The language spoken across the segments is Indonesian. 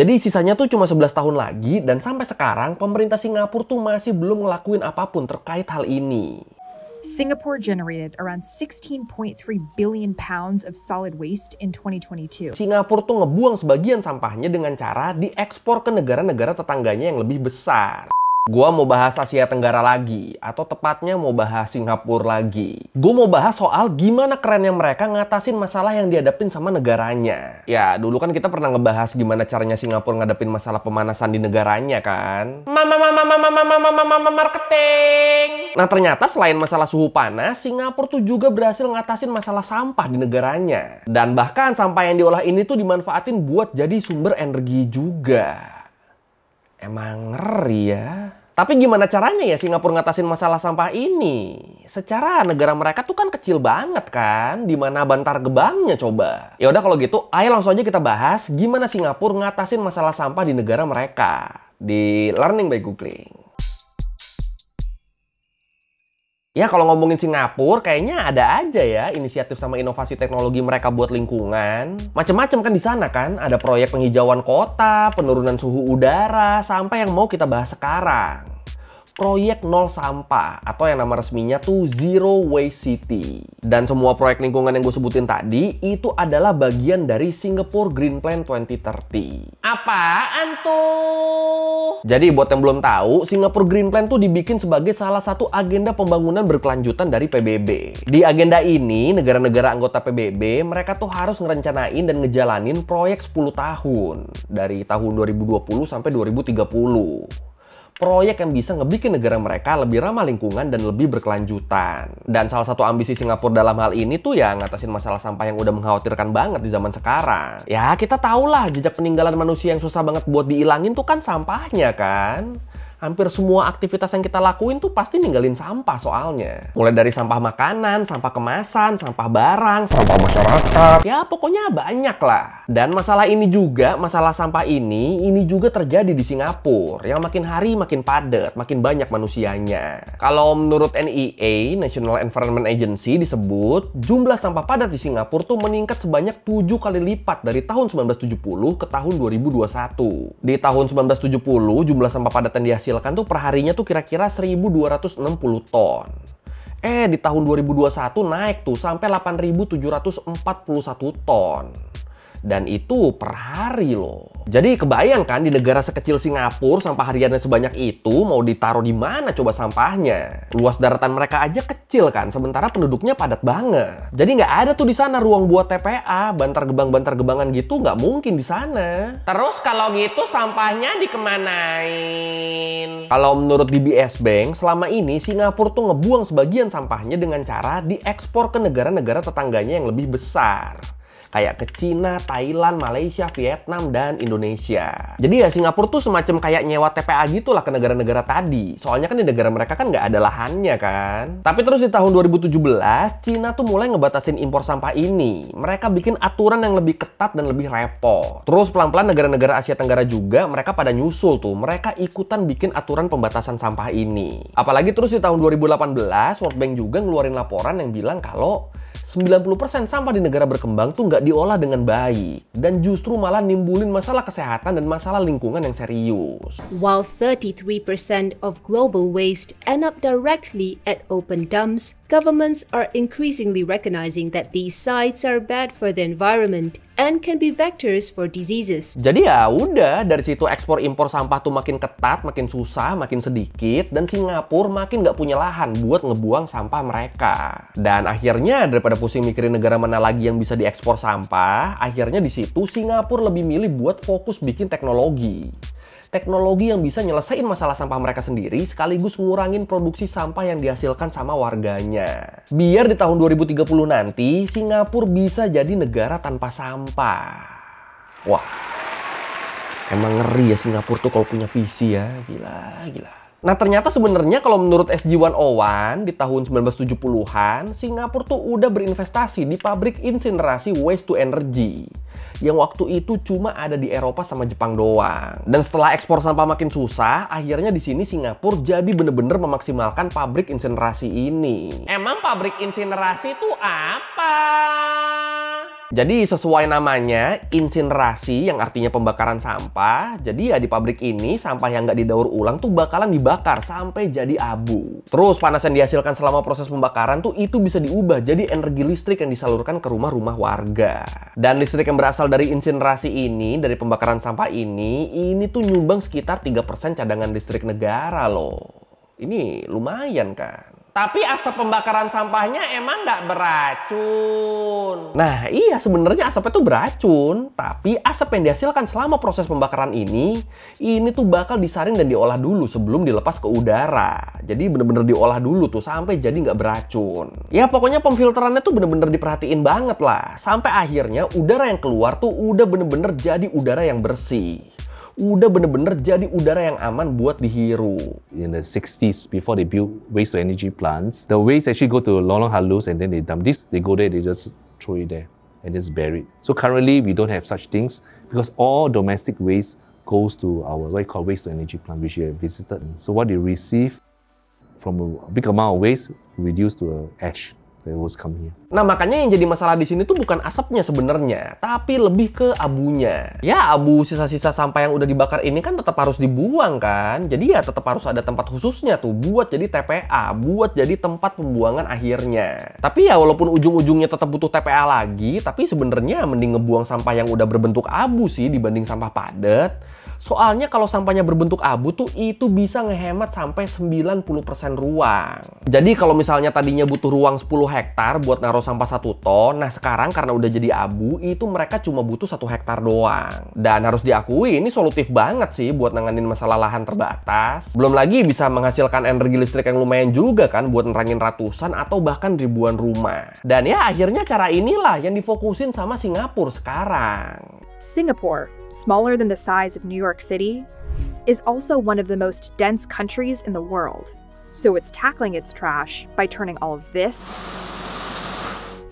Jadi sisanya tuh cuma 11 tahun lagi dan sampai sekarang pemerintah Singapura tuh masih belum ngelakuin apapun terkait hal ini. Singapore generated around 16.3 billion pounds of solid waste in 2022. Singapura tuh ngebuang sebagian sampahnya dengan cara diekspor ke negara-negara tetangganya yang lebih besar. Gua mau bahas Asia Tenggara lagi, atau tepatnya mau bahas Singapura lagi. Gue mau bahas soal gimana kerennya mereka ngatasin masalah yang dihadapin sama negaranya. Ya, dulu kan kita pernah ngebahas gimana caranya Singapura ngadepin masalah pemanasan di negaranya kan. Marketing. Nah, ternyata selain masalah suhu panas, Singapura tuh juga berhasil ngatasin masalah sampah di negaranya. Dan bahkan sampah yang diolah ini tuh dimanfaatin buat jadi sumber energi juga. Emang ngeri ya. Tapi gimana caranya ya Singapura ngatasin masalah sampah ini? Secara negara mereka tuh kan kecil banget kan? Dimana Bantar Gebangnya coba? Ya udah kalau gitu, ayo langsung aja kita bahas gimana Singapura ngatasin masalah sampah di negara mereka. Di Learning by Googling. Ya kalau ngomongin Singapura kayaknya ada aja ya inisiatif sama inovasi teknologi mereka buat lingkungan. Macem-macem kan di sana kan, ada proyek penghijauan kota, penurunan suhu udara, sampai yang mau kita bahas sekarang. Proyek nol sampah atau yang nama resminya tuh Zero Waste City. Dan semua proyek lingkungan yang gue sebutin tadi itu adalah bagian dari Singapore Green Plan 2030. Apaan tuh? Jadi buat yang belum tahu, Singapore Green Plan tuh dibikin sebagai salah satu agenda pembangunan berkelanjutan dari PBB. Di agenda ini, negara-negara anggota PBB mereka tuh harus ngerencanain dan ngejalanin proyek 10 tahun dari tahun 2020 sampai 2030. Proyek yang bisa ngebikin negara mereka lebih ramah lingkungan dan lebih berkelanjutan. Dan salah satu ambisi Singapura dalam hal ini tuh ya ngatasin masalah sampah yang udah mengkhawatirkan banget di zaman sekarang. Ya kita tahulah jejak peninggalan manusia yang susah banget buat dihilangin tuh kan sampahnya kan. Hampir semua aktivitas yang kita lakuin tuh pasti ninggalin sampah soalnya. Mulai dari sampah makanan, sampah kemasan, sampah barang, sampah masyarakat. Ya pokoknya banyak lah. Dan masalah ini juga, masalah sampah ini juga terjadi di Singapura. Yang makin hari makin padat, makin banyak manusianya. Kalau menurut NEA, National Environment Agency disebut, jumlah sampah padat di Singapura tuh meningkat sebanyak 7 kali lipat dari tahun 1970 ke tahun 2021. Di tahun 1970, jumlah sampah padat yang dihasilkan tuh perharinya tuh kira-kira 1.260 ton. Di tahun 2021 naik tuh sampai 8.741 ton. Dan itu per hari loh. Jadi kebayang kan di negara sekecil Singapura sampah hariannya sebanyak itu mau ditaruh di mana coba sampahnya? Luas daratan mereka aja kecil kan, sementara penduduknya padat banget. Jadi nggak ada tuh di sana ruang buat TPA, bantar gebangan gitu nggak mungkin di sana. Terus kalau gitu sampahnya dikemanain? Kalau menurut DBS Bank, selama ini Singapura tuh ngebuang sebagian sampahnya dengan cara diekspor ke negara-negara tetangganya yang lebih besar. Kayak ke Cina, Thailand, Malaysia, Vietnam, dan Indonesia. Jadi ya Singapura tuh semacam kayak nyewa TPA gitu lah ke negara-negara tadi. Soalnya kan di negara mereka kan nggak ada lahannya kan. Tapi terus di tahun 2017, Cina tuh mulai ngebatasin impor sampah ini. Mereka bikin aturan yang lebih ketat dan lebih repot. Terus pelan-pelan negara-negara Asia Tenggara juga mereka pada nyusul tuh. Mereka ikutan bikin aturan pembatasan sampah ini. Apalagi terus di tahun 2018, World Bank juga ngeluarin laporan yang bilang kalau 90% sampah di negara berkembang tuh nggak diolah dengan baik dan justru malah nimbulin masalah kesehatan dan masalah lingkungan yang serius. While 33% of global waste end up directly at open dumps, governments are increasingly recognizing that these sites are bad for the environment and can be vectors for diseases. Jadi ya udah, dari situ ekspor impor sampah tuh makin ketat, makin susah, makin sedikit, dan Singapura makin nggak punya lahan buat ngebuang sampah mereka. Dan akhirnya daripada pusing mikirin negara mana lagi yang bisa diekspor sampah, akhirnya di situ Singapura lebih milih buat fokus bikin teknologi. Teknologi yang bisa nyelesain masalah sampah mereka sendiri sekaligus ngurangin produksi sampah yang dihasilkan sama warganya. Biar di tahun 2030 nanti, Singapura bisa jadi negara tanpa sampah. Wah, emang ngeri ya Singapura tuh kalau punya visi ya. Gila. Nah ternyata sebenarnya kalau menurut SG101 di tahun 1970-an, Singapura tuh udah berinvestasi di pabrik insinerasi waste to energy. Yang waktu itu cuma ada di Eropa sama Jepang doang. Dan setelah ekspor sampah makin susah, akhirnya di sini Singapura jadi bener-bener memaksimalkan pabrik insinerasi ini. Emang pabrik insinerasi itu apa? Jadi sesuai namanya, insinerasi yang artinya pembakaran sampah. Jadi ya di pabrik ini, sampah yang nggak didaur ulang tuh bakalan dibakar sampai jadi abu. Terus panas yang dihasilkan selama proses pembakaran tuh itu bisa diubah jadi energi listrik yang disalurkan ke rumah-rumah warga. Dan listrik yang berasal dari insinerasi ini, dari pembakaran sampah ini tuh nyumbang sekitar 3% cadangan listrik negara loh. Ini lumayan kan? Tapi asap pembakaran sampahnya emang nggak beracun. Nah iya, sebenarnya asapnya tuh beracun. Tapi asap yang dihasilkan selama proses pembakaran ini tuh bakal disaring dan diolah dulu sebelum dilepas ke udara. Jadi bener-bener diolah dulu tuh sampai jadi nggak beracun. Ya pokoknya pemfilterannya tuh bener-bener diperhatiin banget lah. Sampai akhirnya udara yang keluar tuh udah bener-bener jadi udara yang bersih. Udah bener-bener jadi udara yang aman buat dihirup. In the 60s, before they built waste to energy plants, the waste actually go to Lorong Halus and then they dump this. They go there, they just throw it there and it's buried. So currently, we don't have such things because all domestic waste goes to our what we call waste to energy plant, which we have visited. So what they receive from a big amount of waste reduced to ash. Nah makanya yang jadi masalah di sini tuh bukan asapnya sebenarnya, tapi lebih ke abunya. Ya abu sisa-sisa sampah yang udah dibakar ini kan tetap harus dibuang kan. Jadi ya tetap harus ada tempat khususnya tuh buat jadi TPA, buat jadi tempat pembuangan akhirnya. Tapi ya walaupun ujung-ujungnya tetap butuh TPA lagi, tapi sebenarnya mending ngebuang sampah yang udah berbentuk abu sih dibanding sampah padat. Soalnya kalau sampahnya berbentuk abu tuh itu bisa ngehemat sampai 90% ruang. Jadi kalau misalnya tadinya butuh ruang 10 hektar buat naruh sampah 1 ton, nah sekarang karena udah jadi abu itu mereka cuma butuh 1 hektar doang. Dan harus diakui ini solutif banget sih buat nanganin masalah lahan terbatas. Belum lagi bisa menghasilkan energi listrik yang lumayan juga kan buat nerangin ratusan atau bahkan ribuan rumah. Dan ya akhirnya cara inilah yang difokusin sama Singapura sekarang. Singapore, smaller than the size of New York City, is also one of the most dense countries in the world. So it's tackling its trash by turning all of this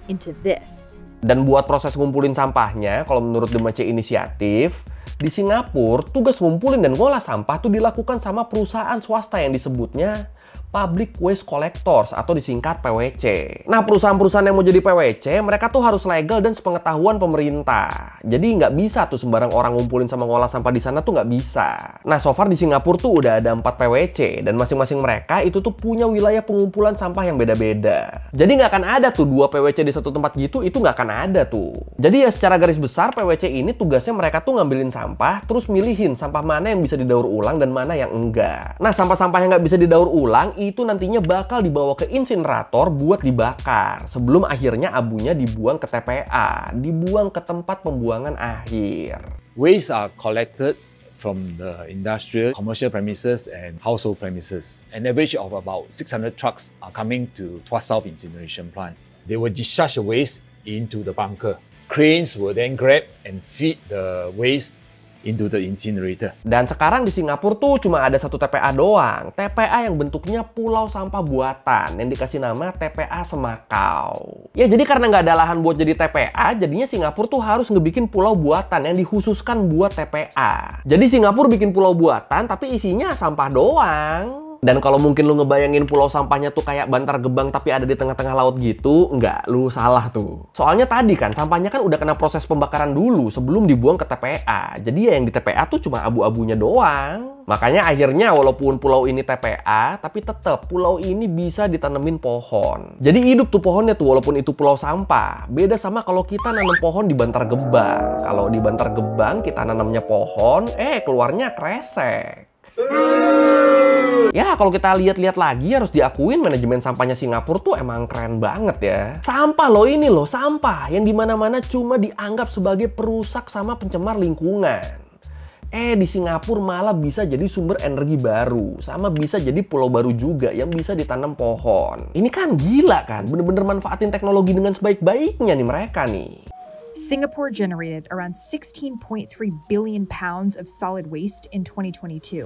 into this. Dan buat proses ngumpulin sampahnya, kalau menurut The Mache Initiative, di Singapura, tugas ngumpulin dan ngolah sampah tuh dilakukan sama perusahaan swasta yang disebutnya Public Waste Collectors atau disingkat PWC. Nah, perusahaan-perusahaan yang mau jadi PWC, mereka tuh harus legal dan sepengetahuan pemerintah. Jadi nggak bisa tuh sembarang orang ngumpulin sama ngolah sampah di sana tuh nggak bisa. Nah, so far di Singapura tuh udah ada 4 PWC dan masing-masing mereka itu tuh punya wilayah pengumpulan sampah yang beda-beda. Jadi nggak akan ada tuh 2 PWC di satu tempat gitu, itu nggak akan ada tuh. Jadi ya secara garis besar PWC ini tugasnya mereka tuh ngambilin sampah, terus milihin sampah mana yang bisa didaur ulang dan mana yang enggak. Nah, sampah-sampah yang nggak bisa didaur ulang itu nantinya bakal dibawa ke insinerator buat dibakar sebelum akhirnya abunya dibuang ke TPA, dibuang ke tempat pembuangan akhir. Waste are collected from the industrial, commercial premises and household premises. An average of about 600 trucks are coming to Tuas South Incineration Plant. They will discharge the waste into the bunker. Cranes will then grab and feed the waste into the incinerator. Dan sekarang di Singapura tuh cuma ada 1 TPA doang. TPA yang bentuknya pulau sampah buatan yang dikasih nama TPA Semakau. Ya jadi karena nggak ada lahan buat jadi TPA, jadinya Singapura tuh harus ngebikin pulau buatan yang dikhususkan buat TPA. Jadi Singapura bikin pulau buatan tapi isinya sampah doang. Dan kalau mungkin lu ngebayangin pulau sampahnya tuh kayak Bantar Gebang tapi ada di tengah-tengah laut gitu, enggak, lu salah tuh. Soalnya tadi kan sampahnya kan udah kena proses pembakaran dulu sebelum dibuang ke TPA. Jadi ya yang di TPA tuh cuma abu-abunya doang. Makanya akhirnya walaupun pulau ini TPA, tapi tetap pulau ini bisa ditanemin pohon. Jadi hidup tuh pohonnya tuh walaupun itu pulau sampah. Beda sama kalau kita nanam pohon di Bantar Gebang. Kalau di Bantar Gebang kita nanamnya pohon, keluarnya kresek. Ya kalau kita lihat-lihat lagi harus diakuin manajemen sampahnya Singapura tuh emang keren banget ya. Sampah loh ini loh, sampah yang dimana-mana cuma dianggap sebagai perusak sama pencemar lingkungan. Di Singapura malah bisa jadi sumber energi baru, sama bisa jadi pulau baru juga yang bisa ditanam pohon. Ini kan gila kan, bener-bener manfaatin teknologi dengan sebaik-baiknya nih mereka nih. Singapore generated around 16.3 billion pounds of solid waste in 2022.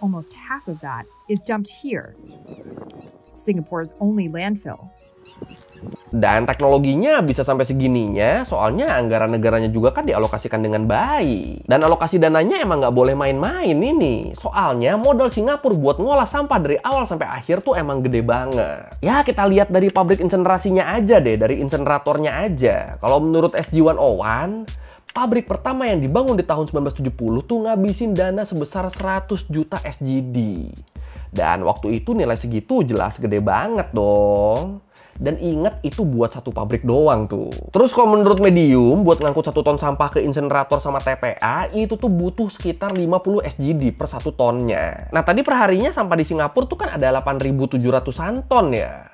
Almost half of that is dumped here, Singapore's only landfill. Dan teknologinya bisa sampai segininya, soalnya anggaran negaranya juga kan dialokasikan dengan baik. Dan alokasi dananya emang nggak boleh main-main ini. Soalnya modal Singapura buat ngolah sampah dari awal sampai akhir tuh emang gede banget. Ya kita lihat dari pabrik insenerasinya aja deh, dari inseneratornya aja. Kalau menurut SG101, pabrik pertama yang dibangun di tahun 1970 tuh ngabisin dana sebesar 100 juta SGD. Dan waktu itu nilai segitu jelas gede banget dong. Dan inget itu buat satu pabrik doang tuh. Terus kalau menurut Medium, buat ngangkut 1 ton sampah ke insenerator sama TPA, itu tuh butuh sekitar 50 SGD per 1 tonnya. Nah tadi perharinya sampah di Singapura tuh kan ada 8.700-an ton ya.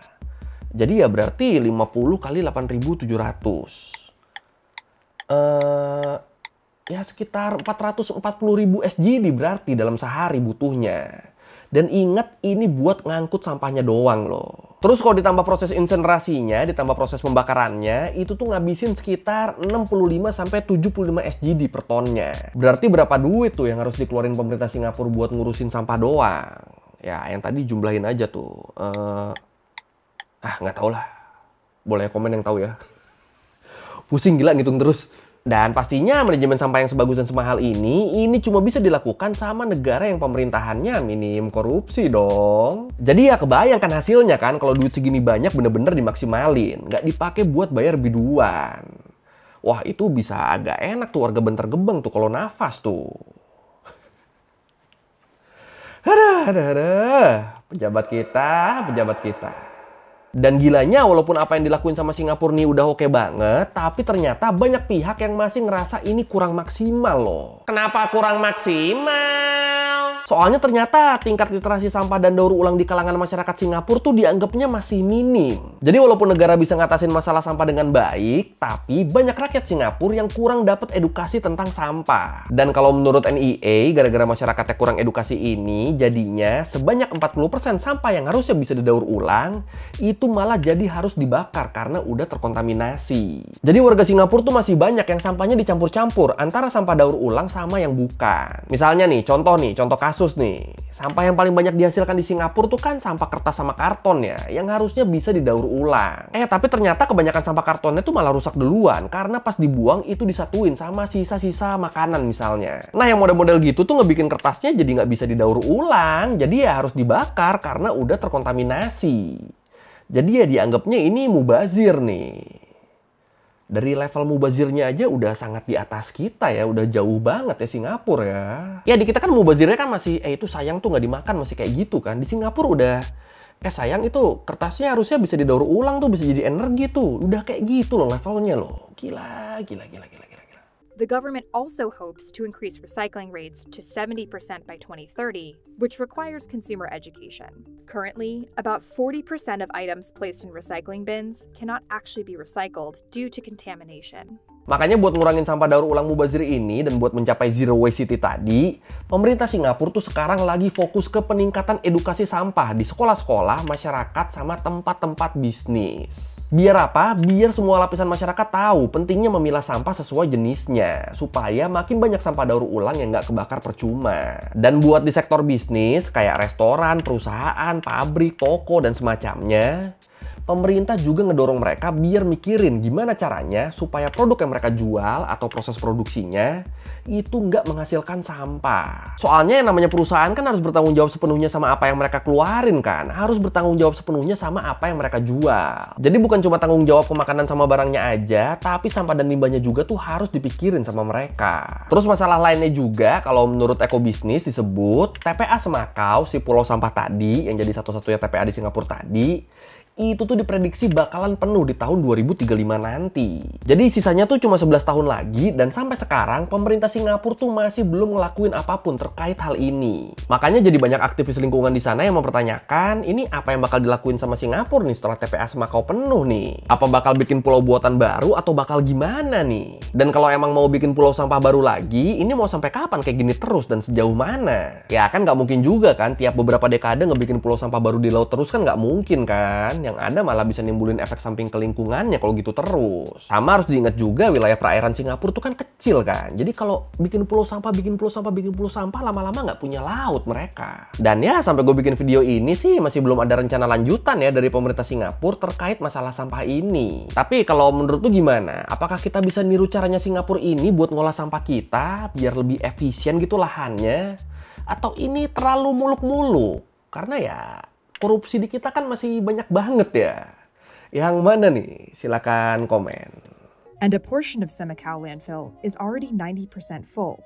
Jadi ya berarti 50 kali 8.700. Ya sekitar 440.000 SGD berarti dalam sehari butuhnya. Dan ingat ini buat ngangkut sampahnya doang loh. Terus kalau ditambah proses insenerasinya, ditambah proses pembakarannya, itu tuh ngabisin sekitar 65-75 SGD per tonnya. Berarti berapa duit tuh yang harus dikeluarin pemerintah Singapura buat ngurusin sampah doang? Ya yang tadi jumlahin aja tuh. Nggak tahu lah. Boleh komen yang tahu ya. Pusing gila ngitung terus. Dan pastinya manajemen sampah yang sebagus dan semahal ini cuma bisa dilakukan sama negara yang pemerintahannya minim korupsi dong. Jadi ya kebayangkan hasilnya kan kalau duit segini banyak bener-bener dimaksimalin. Nggak dipakai buat bayar biduan. Wah itu bisa agak enak tuh warga Bantar Gebang tuh kalau nafas tuh. Ada. Pejabat kita. Dan gilanya walaupun apa yang dilakuin sama Singapura nih udah oke banget, tapi ternyata banyak pihak yang masih ngerasa ini kurang maksimal loh. Kenapa kurang maksimal? Soalnya ternyata tingkat literasi sampah dan daur ulang di kalangan masyarakat Singapura tuh dianggapnya masih minim. Jadi walaupun negara bisa ngatasin masalah sampah dengan baik, tapi banyak rakyat Singapura yang kurang dapat edukasi tentang sampah. Dan kalau menurut NEA, gara-gara masyarakatnya kurang edukasi ini, jadinya sebanyak 40% sampah yang harusnya bisa didaur ulang, itu malah jadi harus dibakar karena udah terkontaminasi. Jadi warga Singapura tuh masih banyak yang sampahnya dicampur-campur antara sampah daur ulang sama yang bukan. Misalnya nih, contoh kasus nih. Sampah yang paling banyak dihasilkan di Singapura tuh kan sampah kertas sama karton ya, yang harusnya bisa didaur ulang. Tapi ternyata kebanyakan sampah kartonnya tuh malah rusak duluan karena pas dibuang itu disatuin sama sisa-sisa makanan misalnya. Nah yang model-model gitu tuh ngebikin kertasnya jadi nggak bisa didaur ulang, jadi ya harus dibakar karena udah terkontaminasi. Jadi ya dianggapnya ini mubazir nih. Dari level mubazirnya aja udah sangat di atas kita ya, udah jauh banget ya Singapura ya. Ya di kita kan mubazirnya kan masih, itu sayang tuh nggak dimakan, masih kayak gitu kan. Di Singapura udah, sayang itu kertasnya harusnya bisa didaur ulang tuh, bisa jadi energi tuh. Udah kayak gitu loh levelnya loh. Gila. The government also hopes to increase recycling rates to 70% by 2030, which requires consumer education. Currently, about 40% of items placed in recycling bins cannot actually be recycled due to contamination. Makanya buat ngurangin sampah daur ulang mubazir ini dan buat mencapai zero waste city tadi, pemerintah Singapura tuh sekarang lagi fokus ke peningkatan edukasi sampah di sekolah-sekolah, masyarakat, sama tempat-tempat bisnis. Biar apa? Biar semua lapisan masyarakat tahu pentingnya memilah sampah sesuai jenisnya, supaya makin banyak sampah daur ulang yang nggak kebakar percuma. Dan buat di sektor bisnis, kayak restoran, perusahaan, pabrik, toko, dan semacamnya, pemerintah juga ngedorong mereka biar mikirin gimana caranya supaya produk yang mereka jual atau proses produksinya itu nggak menghasilkan sampah. Soalnya yang namanya perusahaan kan harus bertanggung jawab sepenuhnya sama apa yang mereka keluarin kan. Harus bertanggung jawab sepenuhnya sama apa yang mereka jual. Jadi bukan cuma tanggung jawab pemakanan sama barangnya aja, tapi sampah dan limbahnya juga tuh harus dipikirin sama mereka. Terus masalah lainnya juga, kalau menurut ekobisnis disebut TPA Semakau, si pulau sampah tadi, yang jadi satu-satunya TPA di Singapura tadi, itu tuh diprediksi bakalan penuh di tahun 2035 nanti. Jadi sisanya tuh cuma 11 tahun lagi, dan sampai sekarang pemerintah Singapura tuh masih belum ngelakuin apapun terkait hal ini. Makanya jadi banyak aktivis lingkungan di sana yang mempertanyakan, ini apa yang bakal dilakuin sama Singapura nih setelah TPA Semakau penuh nih? Apa bakal bikin pulau buatan baru atau bakal gimana nih? Dan kalau emang mau bikin pulau sampah baru lagi, ini mau sampai kapan kayak gini terus dan sejauh mana? Ya kan nggak mungkin juga kan tiap beberapa dekade ngebikin pulau sampah baru di laut terus kan nggak mungkin kan? kan? Yang ada malah bisa nimbulin efek samping ke lingkungannya kalau gitu terus. Sama harus diingat juga wilayah perairan Singapura tuh kan kecil kan. Jadi kalau bikin pulau sampah, lama-lama nggak punya laut mereka. Dan ya sampai gue bikin video ini sih masih belum ada rencana lanjutan ya dari pemerintah Singapura terkait masalah sampah ini. Tapi kalau menurut tuh gimana? Apakah kita bisa niru caranya Singapura ini buat ngolah sampah kita biar lebih efisien gitu lahannya? Atau ini terlalu muluk-muluk? Karena ya korupsi di kita kan masih banyak banget ya. Yang mana nih? Silakan komen. And a portion of Semakau landfill is already 90% full.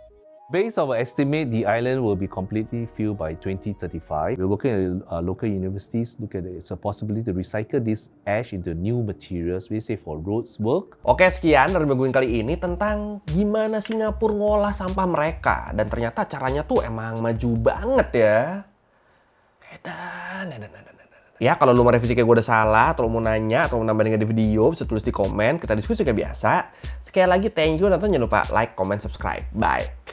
Based on our estimate, the island will be completely filled by 2035. We're working at local universities, look at it's a possibility to recycle this ash into new materials, we say for roads work. Oke, sekian dari Baguin kali ini tentang gimana Singapura ngolah sampah mereka. Dan ternyata caranya tuh emang maju banget ya. Ya, kalau lu mau revisi kayak gue udah salah, atau lu mau nanya, atau mau nambahin di video, bisa tulis di komen. Kita diskusi kayak biasa. Sekali lagi, thank you. Dan jangan lupa like, comment, subscribe. Bye.